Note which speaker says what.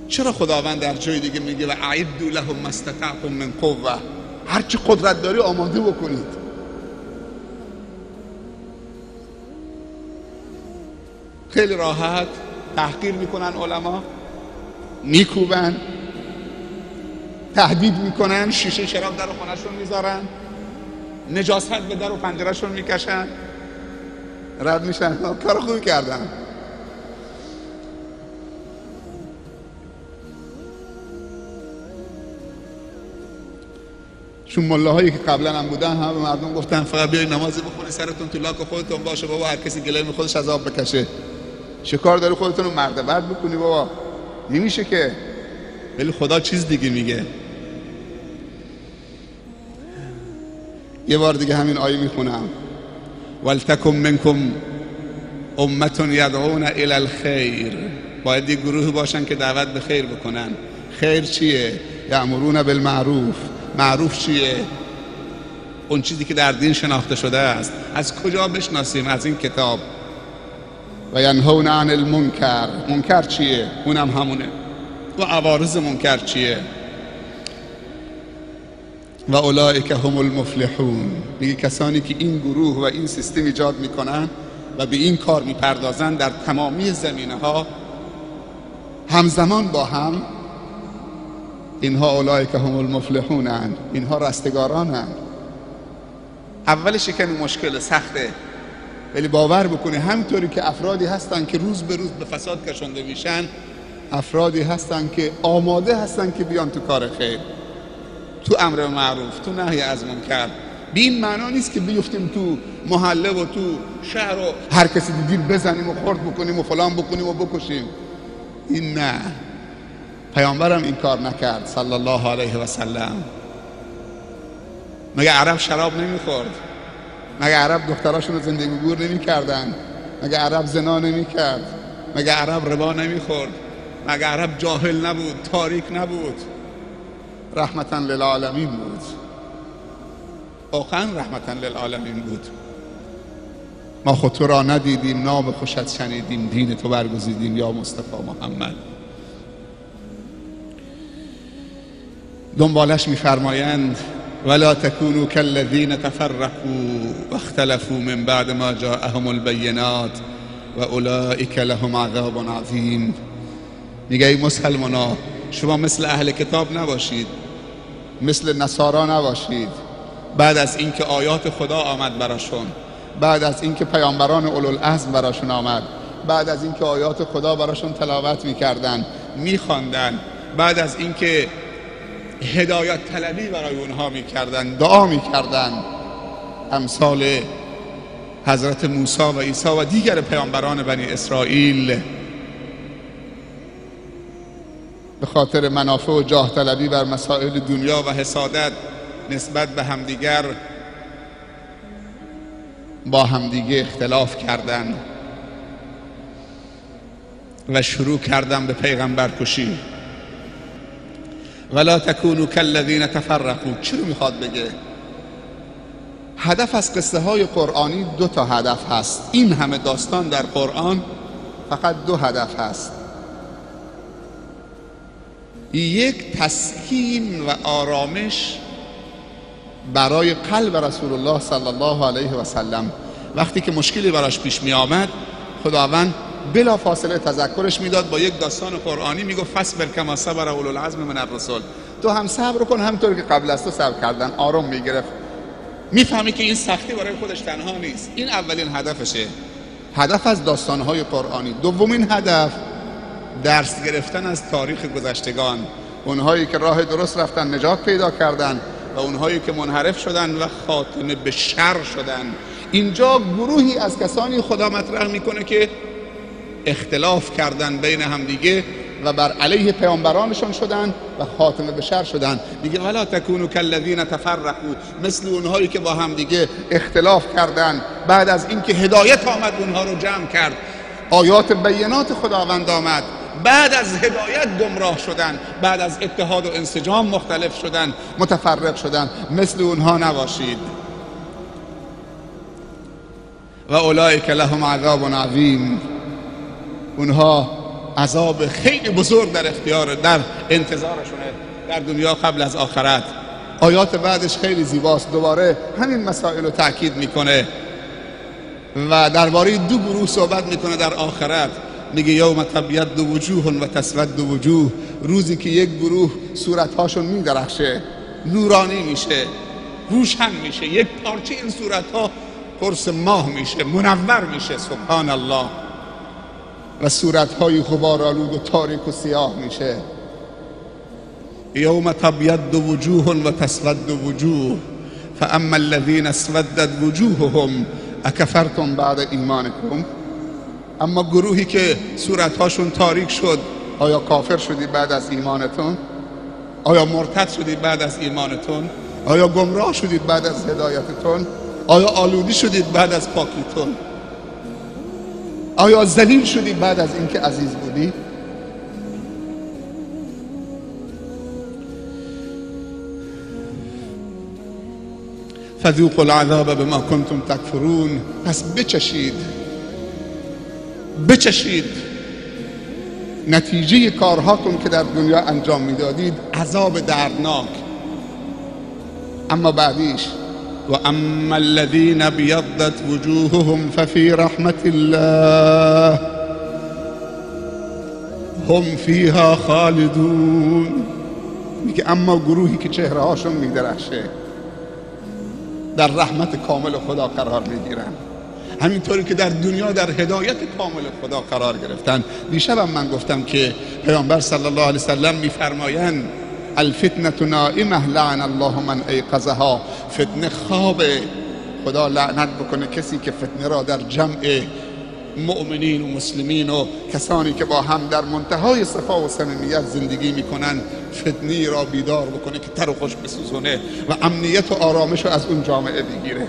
Speaker 1: چرا خداوند در جای دیگه میگه و اعدوا لهم ما استطعتم من قوه، هر چی قدرت داری آماده بکنید. خیلی راحت تحقیر میکنن علما، میکوبن، تهدید میکنن، شیشه شراب در خونه‌شون میذارن، نجاست به در و پنجره‌شون میکشن، رد میشن. کار خوبی کردن. چون ملاهایی که قبلا هم بودن هم به مردم گفتن فقط بیاید نمازی بخونید، سرتون تو لاک خودتون باشه بابا، هر کسی گلیم خودش از آب بکشه. چه کار داری خودتون رو مرد برد بکنی بابا؟ نمیشه که. ولی خدا چیز دیگه میگه. یه بار دیگه همین آیه میخونم: ولتکن منکم امة یدعون الی الخیر. باید یه گروه باشن که دعوت به خیر بکنن. خیر چیه؟ یأمرون بالمعروف. معروف چیه؟ اون چیزی که در دین شناخته شده است. از کجا بشناسیم؟ از این کتاب. و ینهون عن المنکر. منکر چیه؟ اونم همونه. و عوارض منکر چیه؟ و اولئک هم المفلحون. میگه کسانی که این گروه و این سیستم ایجاد میکنن و به این کار میپردازن در تمامی زمینه ها همزمان با هم، اینها اولئک هم المفلحون هستند. اینها رستگاران هستند. اولش کمی مشکل سخته، ولی باور بکنی همطوری که افرادی هستن که روز به روز به فساد کشانده میشن، افرادی هستن که آماده هستن که بیان تو کار خیر، تو امر معروف، تو نهی از منکر. به این معنا نیست که بیفتیم تو محله و تو شهر و هر کسی دیدیم بزنیم و خرد بکنیم و فلان بکنیم و بکشیم. این نه. پیامبرم این کار نکرد صلی الله علیه و سلم. مگه عرب شراب نمیخورد؟ مگه عرب دختراشون رو زندگی گور نمیکردن؟ مگه عرب زنا نمیکرد؟ مگه عرب ربا نمیخورد؟ مگه عرب جاهل نبود، تاریک نبود؟ رحمتا للعالمین بود. واقعا رحمتا للعالمین بود. ما خود تو را ندیدیم، نام خوشت شنیدیم، دین تو برگزیدیم یا مصطفی محمد. دنبالش میفرمایند ولا تكونوا كالذين تفرقوا واختلفوا من بعد ما جاءهم البينات واولئك لهم عذاب عظیم. میگه ای مسلمانا، شما مثل اهل کتاب نباشید، مثل نصارا نباشید. بعد از اینکه آیات خدا آمد براشون، بعد از اینکه پیامبران اولوالعزم براشون آمد، بعد از اینکه آیات خدا براشون تلاوت میکردن، میخواندن، بعد از اینکه هدایت طلبی برای اونها میکردن، دعا میکردن، امثال حضرت موسی و عیسی و دیگر پیامبران بنی اسرائیل، به خاطر منافع و جاه طلبی بر مسائل دنیا و حسادت نسبت به همدیگر با همدیگه اختلاف کردن و شروع کردن به پیغمبر کشی. ولا تکونوا کالذین تفرقوا. چی رو میخواد بگه؟ هدف از قصه های قرآنی دو تا هدف هست. این همه داستان در قرآن فقط دو هدف هست. یک، تسکین و آرامش برای قلب رسول الله صلی الله علیه و سلم. وقتی که مشکلی براش پیش می آمد، خداوند بلا فاصله تذکرش میداد با یک داستان قرآنی. میگفت فاصبر کما صبر اولوالعزم من الرسل. تو هم صبر کن همونطور که قبل از تو صبر کردن. آروم میگرفت. میفهمی که این سختی برای خودش تنها نیست. این اولین هدفشه، هدف از داستانهای قرآنی. دومین هدف درس گرفتن از تاریخ گذشتگان، اونهایی که راه درست رفتن نجات پیدا کردن و اونهایی که منحرف شدن و خاتمه به شر شدن. اینجا گروهی از کسانی خدا مطرح میکنه که اختلاف کردن بین همدیگه و بر علیه پیامبرانشون شدن و خاتمه به شر شدن. میگه ولا تکونوا کالذین تفرقوا، مثل اونهایی که با همدیگه اختلاف کردن، بعد از اینکه هدایت آمد اونها رو جمع کرد، آیات بینات خداوند آمد، بعد از هدایت گمراه شدن، بعد از اتحاد و انسجام مختلف شدن، متفرق شدن. مثل اونها نباشید. و اولئک لهم عذاب عظیم. اونها عذاب خیلی بزرگ در اختیار، در انتظارشونه در دنیا قبل از آخرت. آیات بعدش خیلی زیباست، دوباره همین مسائل رو تأکید میکنه و درباره دو گروه صحبت میکنه در آخرت. میگه یوم تبیض وجوه و تسود وجوه، روزی که یک گروه صورتهاشون میدرخشه، نورانی میشه، روشن میشه، یک پارچه این صورتها قرص ماه میشه، منور میشه، سبحان الله، و صورتهای غبارآلود و تاریک و سیاه میشه. یوم تبیض وجوه و تسود وجوه فاما الذین اسودت وجوههم اکفرتم بعد ایمانکم. اما گروهی که صورتهاشون تاریک شد، آیا کافر شدید بعد از ایمانتون؟ آیا مرتد شدید بعد از ایمانتون؟ آیا گمراه شدید بعد از هدایتتون؟ آیا آلودی شدید بعد از پاکیتون؟ آیا ذلیل شدید بعد از اینکه عزیز بودید؟ فذوقوا العذاب بما کنتم تکفرون. پس بچشید نتیجه کارهاتون که در دنیا انجام میدادید، عذاب دردناک. اما بعدیش و اما الذین بیضت وجوههم ففی رحمت الله هم فیها خالدون. میگه اما گروهی که چهره هاشون میدرخشه در رحمت کامل خدا قرار میگیرن، همینطوری که در دنیا در هدایت کامل خدا قرار گرفتن. دیشبم من گفتم که پیامبر صلی الله علیه وسلم میفرمایند الفتنه نائمه لعن الله من ایقظها. فتنه خوابه، خدا لعنت بکنه کسی که فتنه را در جمع مؤمنین و مسلمین و کسانی که با هم در منتهای صفا و صمیمیت زندگی میکنن، فتنی را بیدار بکنه که تر و خوش بسوزونه و امنیت و آرامش رو از اون جامعه بگیره.